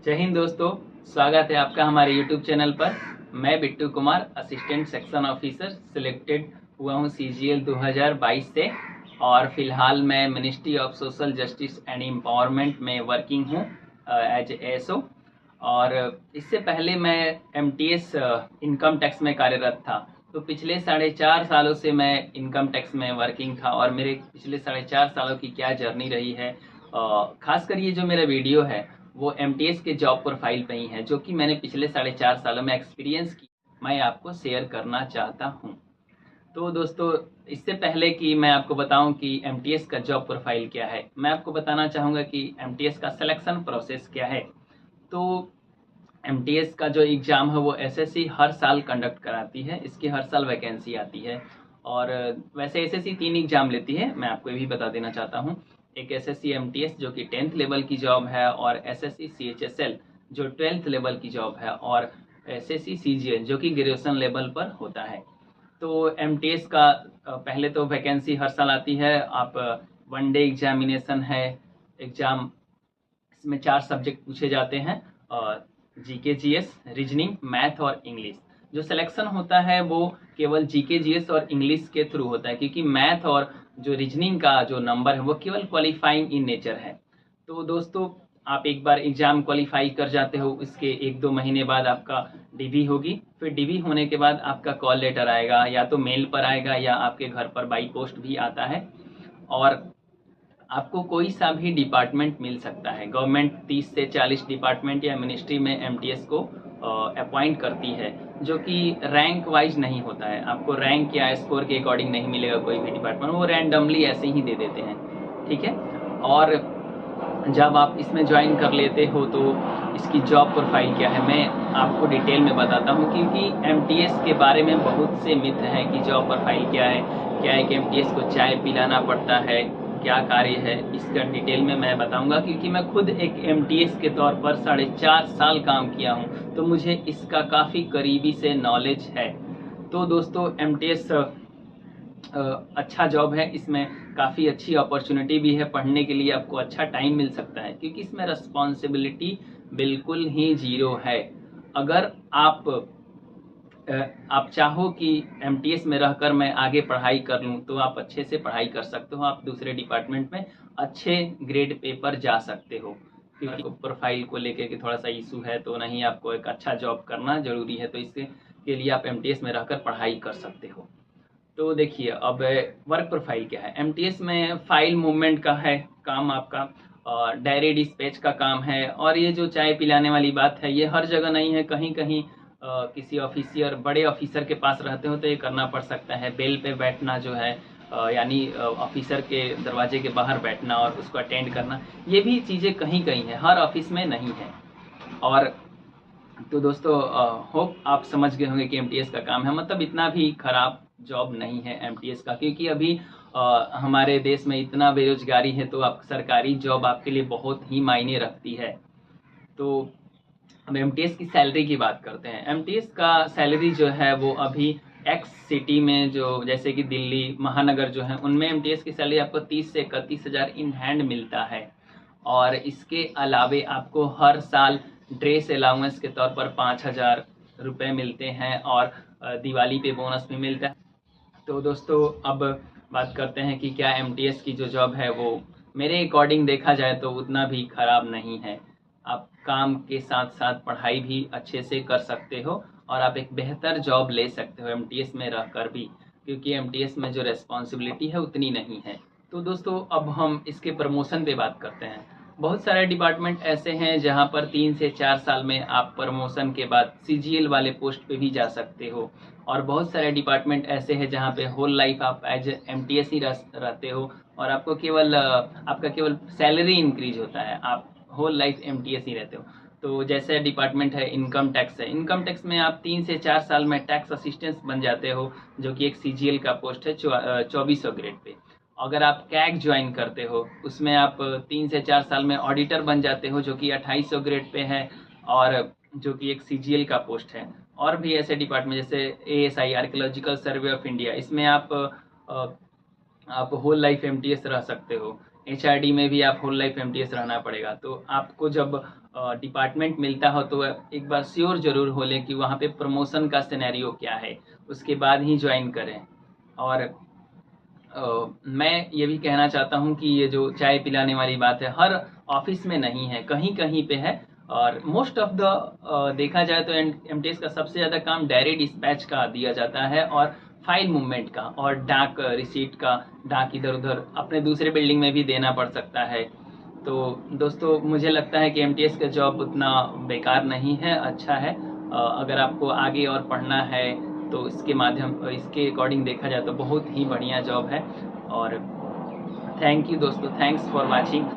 जय हिंद दोस्तों, स्वागत है आपका हमारे YouTube चैनल पर। मैं Bittu Kumar, assistant section officer selected हुआ हूँ CGL 2022 से और फिलहाल मैं ministry of social justice and empowerment में वर्किंग हूँ एज ASO। और इससे पहले मैं MTS इनकम टैक्स में कार्यरत था। तो पिछले 4.5 सालों से मैं इनकम टैक्स में वर्किंग था और मेरे पिछले 4.5 सालों की क्या जर्नी रही है, खासकर ये जो मेरा वीडियो है वो MTS के जॉब प्रोफाइल पे ही है, जो कि मैंने पिछले 4.5 सालों में एक्सपीरियंस की, मैं आपको शेयर करना चाहता हूँ। तो दोस्तों, इससे पहले कि मैं आपको बताऊं कि MTS का जॉब प्रोफाइल क्या है, मैं आपको बताना चाहूँगा कि MTS का सिलेक्शन प्रोसेस क्या है। तो MTS का जो एग्ज़ाम है वो SSC हर साल कंडक्ट कराती है, इसकी हर साल वैकेंसी आती है। और वैसे SSC 3 एग्ज़ाम लेती है, मैं आपको ये भी बता देना चाहता हूँ। एक SSC MTS जो कि 10th लेवल की जॉब है, और SSC CHSL जो 12th लेवल की जॉब है, और SSC CGL जो कि ग्रेजुएशन लेवल पर होता है। तो MTS का पहले तो वैकेंसी हर साल आती है। आप 1 डे एग्जामिनेशन है, एग्ज़ाम इसमें 4 सब्जेक्ट पूछे जाते हैं, और GK GS, रीजनिंग, मैथ और इंग्लिश। जो सिलेक्शन होता है वो केवल GK GS और इंग्लिश के थ्रू होता है, क्योंकि मैथ और जो रीजनिंग का जो नंबर है वो केवल क्वालिफाइंग इन नेचर है। तो दोस्तों, आप एक बार एग्ज़ाम क्वालिफाई कर जाते हो, इसके 1-2 महीने बाद आपका DV होगी। फिर DV होने के बाद आपका कॉल लेटर आएगा, या तो मेल पर आएगा या आपके घर पर बाई पोस्ट भी आता है। और आपको कोई सा भी डिपार्टमेंट मिल सकता है। गवर्नमेंट 30 से 40 डिपार्टमेंट या मिनिस्ट्री में MTS को अपॉइंट करती है, जो कि रैंक वाइज नहीं होता है। आपको रैंक या स्कोर के अकॉर्डिंग नहीं मिलेगा कोई भी डिपार्टमेंट, वो रैंडमली ऐसे ही दे देते हैं, ठीक है। और जब आप इसमें ज्वाइन कर लेते हो तो इसकी जॉब प्रोफाइल क्या है, मैं आपको डिटेल में बताता हूँ, क्योंकि MTS के बारे में बहुत से मिथ हैं कि जॉब प्रोफाइल क्या है कि MTS को चाय पिलाना पड़ता है, क्या कार्य है। इसका डिटेल में मैं बताऊंगा, क्योंकि मैं खुद एक MTS के तौर पर 4.5 साल काम किया हूँ, तो मुझे इसका काफ़ी करीबी से नॉलेज है। तो दोस्तों, MTS अच्छा जॉब है, इसमें काफ़ी अच्छी अपॉर्चुनिटी भी है, पढ़ने के लिए आपको अच्छा टाइम मिल सकता है, क्योंकि इसमें रिस्पॉन्सिबिलिटी बिल्कुल ही ज़ीरो है। अगर आप चाहो कि MTS में रहकर मैं आगे पढ़ाई कर लूँ, तो आप अच्छे से पढ़ाई कर सकते हो, आप दूसरे डिपार्टमेंट में अच्छे ग्रेड पेपर जा सकते हो। क्योंकि प्रोफाइल को लेकर के थोड़ा सा इशू है, तो नहीं, आपको एक अच्छा जॉब करना ज़रूरी है, तो इसके के लिए आप MTS में रहकर पढ़ाई कर सकते हो। तो देखिए, अब वर्क प्रोफाइल क्या है। MTS में फाइल मूवमेंट का है काम आपका, और डायरी डिस्पैच का काम है। और ये जो चाय पिलाने वाली बात है, ये हर जगह नहीं है, कहीं कहीं किसी ऑफिसियर, बड़े ऑफिसर के पास रहते हो तो ये करना पड़ सकता है। बेल पे बैठना जो है, यानी ऑफिसर के दरवाजे के बाहर बैठना और उसको अटेंड करना, ये भी चीज़ें कहीं कहीं है, हर ऑफिस में नहीं है। और तो दोस्तों, होप आप समझ गए होंगे कि MTS का काम है, मतलब इतना भी खराब जॉब नहीं है MTS का, क्योंकि अभी हमारे देश में इतना बेरोजगारी है, तो आप सरकारी जॉब आपके लिए बहुत ही मायने रखती है। तो अब MTS की सैलरी की बात करते हैं। MTS का सैलरी जो है वो अभी एक्स सिटी में, जो जैसे कि दिल्ली महानगर जो है, उनमें MTS की सैलरी आपको 30 से 31 हज़ार इन हैंड मिलता है। और इसके अलावे आपको हर साल ड्रेस अलाउंस के तौर पर 5,000 रुपये मिलते हैं, और दिवाली पे बोनस भी मिलता है। तो दोस्तों, अब बात करते हैं कि क्या MTS की जो जॉब है वो मेरे अकॉर्डिंग देखा जाए तो उतना भी ख़राब नहीं है। आप काम के साथ साथ पढ़ाई भी अच्छे से कर सकते हो, और आप एक बेहतर जॉब ले सकते हो MTS में रहकर भी, क्योंकि MTS में जो रिस्पॉन्सिबिलिटी है उतनी नहीं है। तो दोस्तों, अब हम इसके प्रमोशन पे बात करते हैं। बहुत सारे डिपार्टमेंट ऐसे हैं जहां पर 3 से 4 साल में आप प्रमोशन के बाद CGL वाले पोस्ट पे भी जा सकते हो। और बहुत सारे डिपार्टमेंट ऐसे हैं जहाँ पे होल लाइफ आप एज MTS ही रहते हो, और आपका केवल सैलरी इंक्रीज होता है, आप होल लाइफ MTS ही रहते हो। तो जैसे डिपार्टमेंट है इनकम टैक्स है, इनकम टैक्स में आप 3 से 4 साल में टैक्स असिस्टेंट बन जाते हो, जो कि एक CGL का पोस्ट है 2400 ग्रेड पे। अगर आप कैग ज्वाइन करते हो, उसमें आप 3 से 4 साल में ऑडिटर बन जाते हो, जो कि 2800 ग्रेड पे है, और जो कि एक CGL का पोस्ट है। और भी ऐसे डिपार्टमेंट जैसे ASI archaeological survey of India, इसमें आप होल लाइफ MTS रह सकते हो। HRD में भी आप होल लाइफ MTS रहना पड़ेगा। तो आपको जब डिपार्टमेंट मिलता हो तो एक बार श्योर ज़रूर हो लें कि वहाँ पे प्रमोशन का सिनेरियो क्या है, उसके बाद ही ज्वाइन करें। और मैं ये भी कहना चाहता हूँ कि ये जो चाय पिलाने वाली बात है, हर ऑफिस में नहीं है, कहीं कहीं पे है। और मोस्ट ऑफ द देखा जाए तो एमटीएस का सबसे ज़्यादा काम डायरी डिस्पैच का दिया जाता है, और फाइल मूवमेंट का, और डाक रिसीट का, डाक इधर उधर अपने दूसरे बिल्डिंग में भी देना पड़ सकता है। तो दोस्तों मुझे लगता है कि एमटीएस का जॉब उतना बेकार नहीं है, अच्छा है। अगर आपको आगे और पढ़ना है तो इसके अकॉर्डिंग देखा जाए तो बहुत ही बढ़िया जॉब है। और थैंक यू दोस्तों, थैंक्स फॉर वाचिंग।